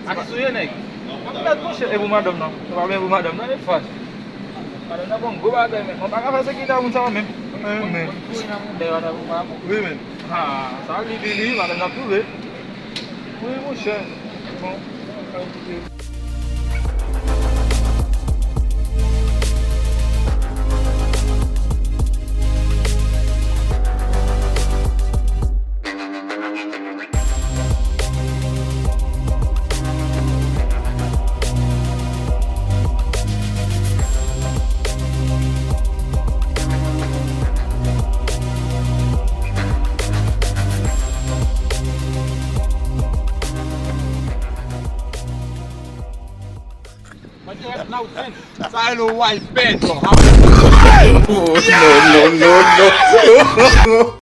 Asuye I'm not sure every madam now. Every madam now fast. Madam na bong go ba tayo. Mapaka pa sa kita mo sa amin. Amen. Women. Ha, sa libili madam na tuwe. Uy mo siya. Silo white bed, Oh, no, no, no, no.